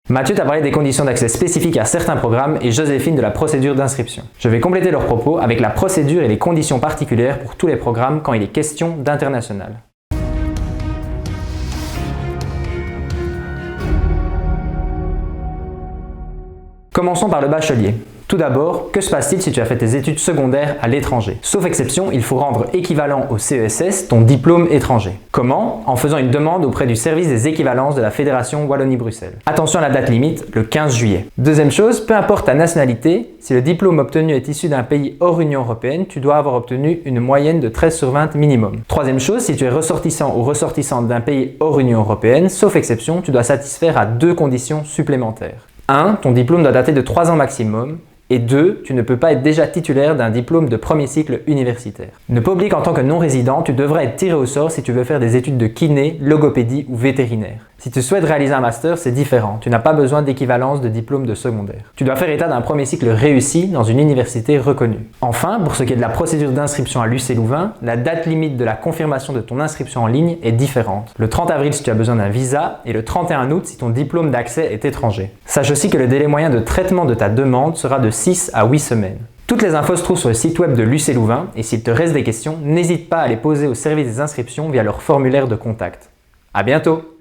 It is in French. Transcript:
Mathieu t'a parlé des conditions d'accès spécifiques à certains programmes et Joséphine de la procédure d'inscription. Je vais compléter leurs propos avec la procédure et les conditions particulières pour tous les programmes quand il est question d'international. Commençons par le bachelier. Tout d'abord, que se passe-t-il si tu as fait tes études secondaires à l'étranger? Sauf exception, il faut rendre équivalent au CESS ton diplôme étranger. Comment? En faisant une demande auprès du service des équivalences de la Fédération Wallonie-Bruxelles. Attention à la date limite, le 15 juillet. Deuxième chose, peu importe ta nationalité, si le diplôme obtenu est issu d'un pays hors Union européenne, tu dois avoir obtenu une moyenne de 13 sur 20 minimum. Troisième chose, si tu es ressortissant ou ressortissante d'un pays hors Union européenne, sauf exception, tu dois satisfaire à 2 conditions supplémentaires. 1. Ton diplôme doit dater de 3 ans maximum. Et 2. Tu ne peux pas être déjà titulaire d'un diplôme de premier cycle universitaire. Ne pas oublier qu'en tant que non-résident, tu devras être tiré au sort si tu veux faire des études de kiné, logopédie ou vétérinaire. Si tu souhaites réaliser un master, c'est différent. Tu n'as pas besoin d'équivalence de diplôme de secondaire. Tu dois faire état d'un premier cycle réussi dans une université reconnue. Enfin, pour ce qui est de la procédure d'inscription à l'UC Louvain, la date limite de la confirmation de ton inscription en ligne est différente. Le 30 avril si tu as besoin d'un visa et le 31 août si ton diplôme d'accès est étranger. Sache aussi que le délai moyen de traitement de ta demande sera de 6 à 8 semaines. Toutes les infos se trouvent sur le site web de l'UC Louvain et s'il te reste des questions, n'hésite pas à les poser au service des inscriptions via leur formulaire de contact. À bientôt!